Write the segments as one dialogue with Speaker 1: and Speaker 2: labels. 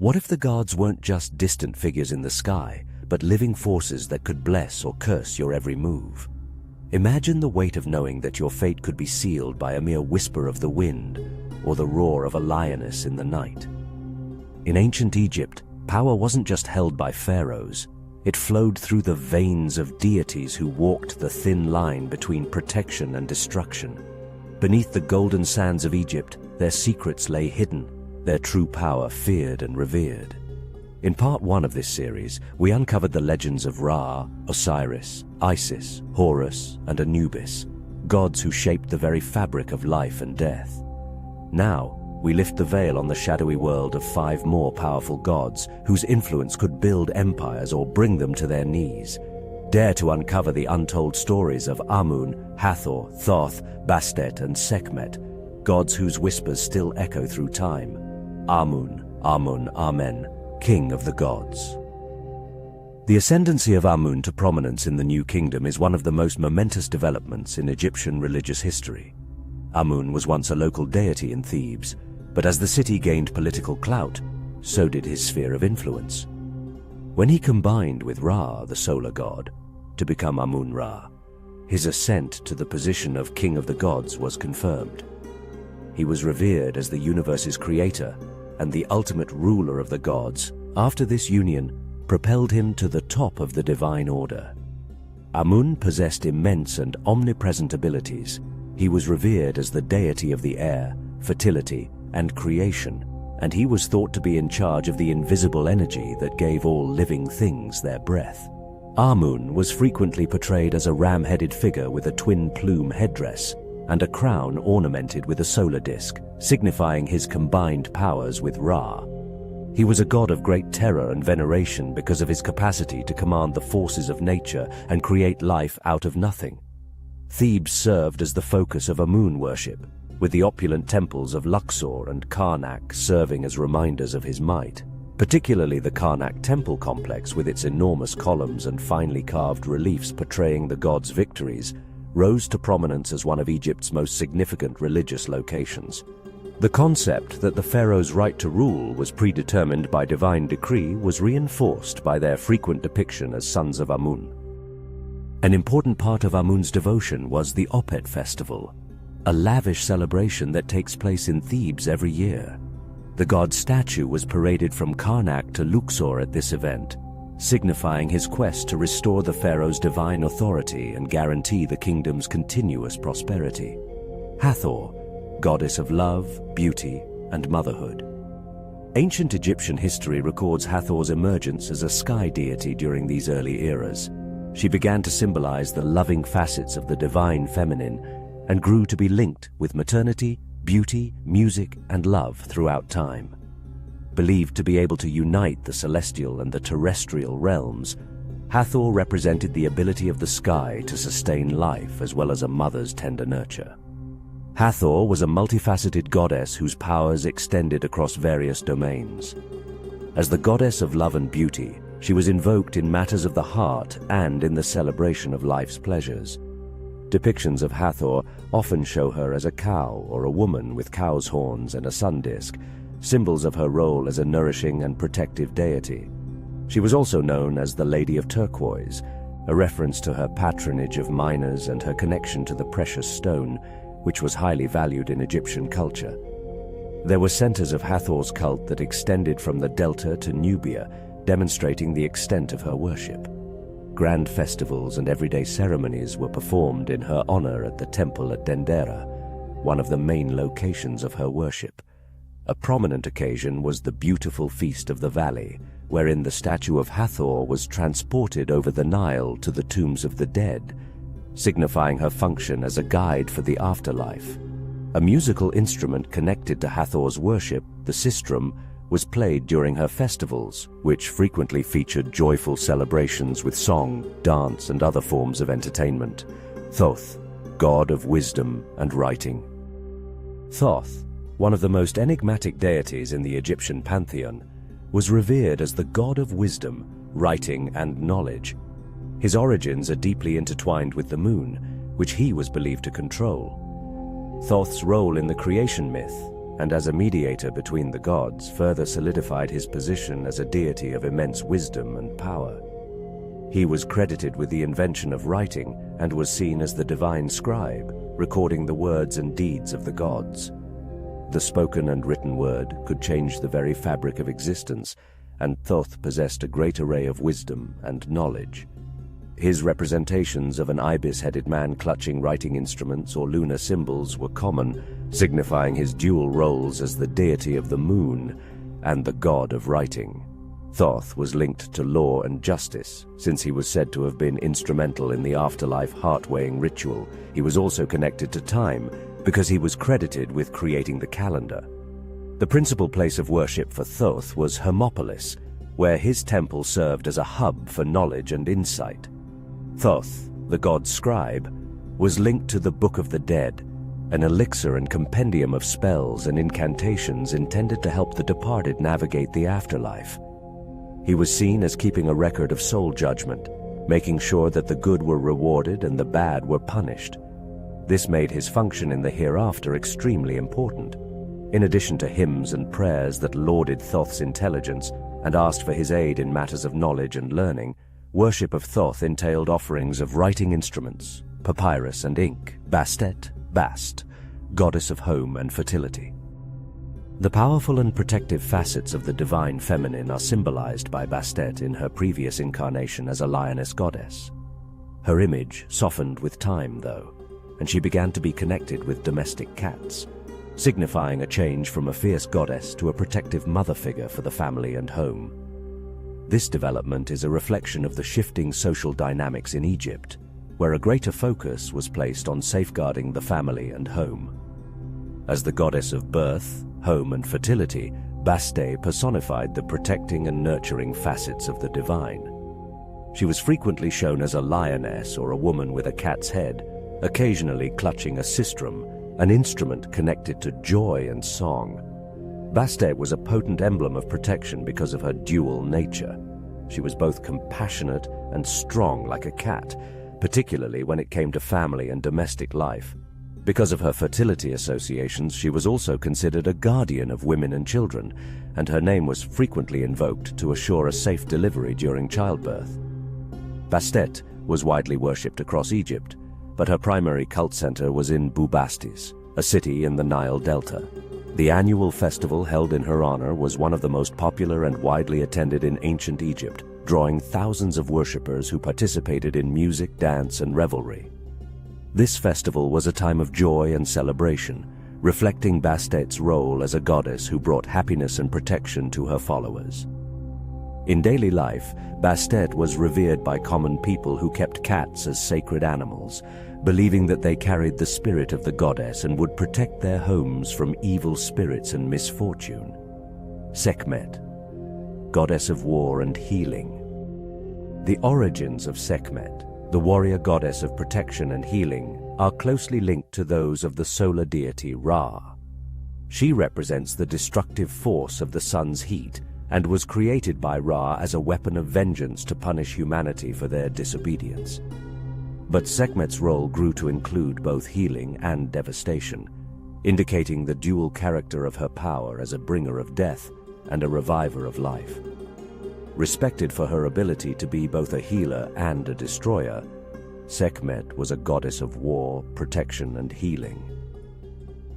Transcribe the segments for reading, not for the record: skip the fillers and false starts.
Speaker 1: What if the gods weren't just distant figures in the sky, but living forces that could bless or curse your every move? Imagine the weight of knowing that your fate could be sealed by a mere whisper of the wind or the roar of a lioness in the night. In ancient Egypt, power wasn't just held by pharaohs. It flowed through the veins of deities who walked the thin line between protection and destruction. Beneath the golden sands of Egypt, their secrets lay hidden, their true power feared and revered. In part 1 of this series, we uncovered the legends of Ra, Osiris, Isis, Horus, and Anubis, gods who shaped the very fabric of life and death. Now, we lift the veil on the shadowy world of 5 more powerful gods whose influence could build empires or bring them to their knees. Dare to uncover the untold stories of Amun, Hathor, Thoth, Bast, and Sekhmet, gods whose whispers still echo through time. Amun, Amun, Amen, King of the Gods. The ascendancy of Amun to prominence in the New Kingdom is one of the most momentous developments in Egyptian religious history. Amun was once a local deity in Thebes, but as the city gained political clout, so did his sphere of influence. When he combined with Ra, the solar god, to become Amun-Ra, his ascent to the position of King of the Gods was confirmed. He was revered as the universe's creator and the ultimate ruler of the gods. After this union, propelled him to the top of the divine order. Amun possessed immense and omnipresent abilities. He was revered as the deity of the air, fertility, and creation, and he was thought to be in charge of the invisible energy that gave all living things their breath. Amun was frequently portrayed as a ram-headed figure with a twin-plume headdress and a crown ornamented with a solar disk, signifying his combined powers with Ra. He was a god of great terror and veneration because of his capacity to command the forces of nature and create life out of nothing. Thebes served as the focus of Amun worship, with the opulent temples of Luxor and Karnak serving as reminders of his might. Particularly the Karnak temple complex, with its enormous columns and finely carved reliefs portraying the god's victories, rose to prominence as one of Egypt's most significant religious locations. The concept that the pharaoh's right to rule was predetermined by divine decree was reinforced by their frequent depiction as sons of Amun. An important part of Amun's devotion was the Opet festival, a lavish celebration that takes place in Thebes every year. The god's statue was paraded from Karnak to Luxor at this event, signifying his quest to restore the pharaoh's divine authority and guarantee the kingdom's continuous prosperity. Hathor, goddess of love, beauty, and motherhood. Ancient Egyptian history records Hathor's emergence as a sky deity during these early eras. She began to symbolize the loving facets of the divine feminine and grew to be linked with maternity, beauty, music, and love throughout time. Believed to be able to unite the celestial and the terrestrial realms, Hathor represented the ability of the sky to sustain life as well as a mother's tender nurture. Hathor was a multifaceted goddess whose powers extended across various domains. As the goddess of love and beauty, she was invoked in matters of the heart and in the celebration of life's pleasures. Depictions of Hathor often show her as a cow or a woman with cow's horns and a sun disk, symbols of her role as a nourishing and protective deity. She was also known as the Lady of Turquoise, a reference to her patronage of miners and her connection to the precious stone, which was highly valued in Egyptian culture. There were centers of Hathor's cult that extended from the Delta to Nubia, demonstrating the extent of her worship. Grand festivals and everyday ceremonies were performed in her honor at the temple at Dendera, one of the main locations of her worship. A prominent occasion was the beautiful Feast of the Valley, wherein the statue of Hathor was transported over the Nile to the tombs of the dead, signifying her function as a guide for the afterlife. A musical instrument connected to Hathor's worship, the sistrum, was played during her festivals, which frequently featured joyful celebrations with song, dance, and other forms of entertainment. Thoth, god of wisdom and writing. Thoth, one of the most enigmatic deities in the Egyptian pantheon, was revered as the god of wisdom, writing, and knowledge. His origins are deeply intertwined with the moon, which he was believed to control. Thoth's role in the creation myth, and as a mediator between the gods, further solidified his position as a deity of immense wisdom and power. He was credited with the invention of writing and was seen as the divine scribe, recording the words and deeds of the gods. The spoken and written word could change the very fabric of existence, and Thoth possessed a great array of wisdom and knowledge. His representations of an ibis-headed man clutching writing instruments or lunar symbols were common, signifying his dual roles as the deity of the moon and the god of writing. Thoth was linked to law and justice, since he was said to have been instrumental in the afterlife heart-weighing ritual. He was also connected to time, because he was credited with creating the calendar. The principal place of worship for Thoth was Hermopolis, where his temple served as a hub for knowledge and insight. Thoth, the god scribe, was linked to the Book of the Dead, an elixir and compendium of spells and incantations intended to help the departed navigate the afterlife. He was seen as keeping a record of soul judgment, making sure that the good were rewarded and the bad were punished. This made his function in the hereafter extremely important. In addition to hymns and prayers that lauded Thoth's intelligence and asked for his aid in matters of knowledge and learning, worship of Thoth entailed offerings of writing instruments, papyrus and ink, Bastet, Bast, goddess of home and fertility. The powerful and protective facets of the divine feminine are symbolized by Bastet in her previous incarnation as a lioness goddess. Her image softened with time, though, and she began to be connected with domestic cats, signifying a change from a fierce goddess to a protective mother figure for the family and home. This development is a reflection of the shifting social dynamics in Egypt, where a greater focus was placed on safeguarding the family and home. As the goddess of birth, home and fertility, Bastet personified the protecting and nurturing facets of the divine. She was frequently shown as a lioness or a woman with a cat's head, occasionally clutching a sistrum, an instrument connected to joy and song. Bastet was a potent emblem of protection because of her dual nature. She was both compassionate and strong like a cat, particularly when it came to family and domestic life. Because of her fertility associations, she was also considered a guardian of women and children, and her name was frequently invoked to assure a safe delivery during childbirth. Bastet was widely worshipped across Egypt, but her primary cult center was in Bubastis, a city in the Nile Delta. The annual festival held in her honor was one of the most popular and widely attended in ancient Egypt, drawing thousands of worshippers who participated in music, dance, and revelry. This festival was a time of joy and celebration, reflecting Bastet's role as a goddess who brought happiness and protection to her followers. In daily life, Bastet was revered by common people who kept cats as sacred animals, believing that they carried the spirit of the goddess and would protect their homes from evil spirits and misfortune. Sekhmet, goddess of war and healing. The origins of Sekhmet, the warrior goddess of protection and healing, are closely linked to those of the solar deity Ra. She represents the destructive force of the sun's heat and was created by Ra as a weapon of vengeance to punish humanity for their disobedience. But Sekhmet's role grew to include both healing and devastation, indicating the dual character of her power as a bringer of death and a reviver of life. Respected for her ability to be both a healer and a destroyer, Sekhmet was a goddess of war, protection, and healing.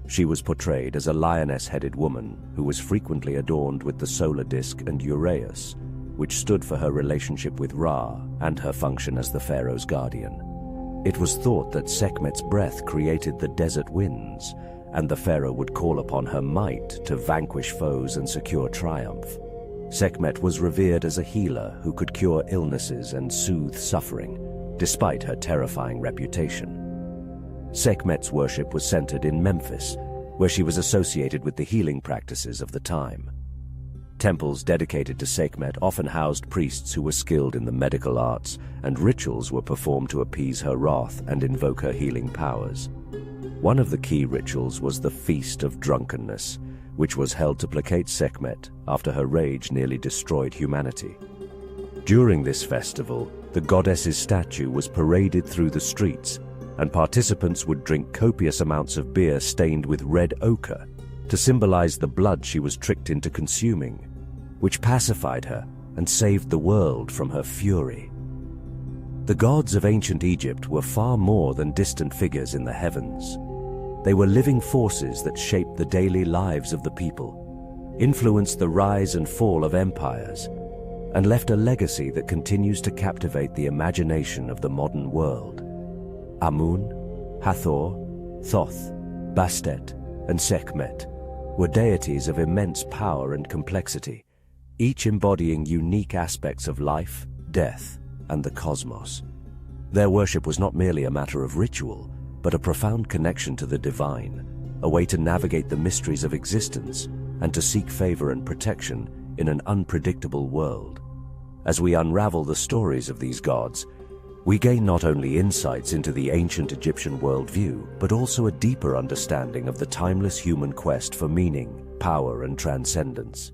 Speaker 1: She was portrayed as a lioness-headed woman who was frequently adorned with the solar disk and Uraeus, which stood for her relationship with Ra and her function as the pharaoh's guardian. It was thought that Sekhmet's breath created the desert winds, and the pharaoh would call upon her might to vanquish foes and secure triumph. Sekhmet was revered as a healer who could cure illnesses and soothe suffering, despite her terrifying reputation. Sekhmet's worship was centered in Memphis, where she was associated with the healing practices of the time. Temples dedicated to Sekhmet often housed priests who were skilled in the medical arts, and rituals were performed to appease her wrath and invoke her healing powers. One of the key rituals was the Feast of Drunkenness, which was held to placate Sekhmet after her rage nearly destroyed humanity. During this festival, the goddess's statue was paraded through the streets, and participants would drink copious amounts of beer stained with red ochre, to symbolize the blood she was tricked into consuming, which pacified her and saved the world from her fury. The gods of ancient Egypt were far more than distant figures in the heavens. They were living forces that shaped the daily lives of the people, influenced the rise and fall of empires, and left a legacy that continues to captivate the imagination of the modern world. Amun, Hathor, Thoth, Bastet, and Sekhmet were deities of immense power and complexity, each embodying unique aspects of life, death, and the cosmos. Their worship was not merely a matter of ritual, but a profound connection to the divine, a way to navigate the mysteries of existence and to seek favor and protection in an unpredictable world. As we unravel the stories of these gods, we gain not only insights into the ancient Egyptian worldview, but also a deeper understanding of the timeless human quest for meaning, power, and transcendence.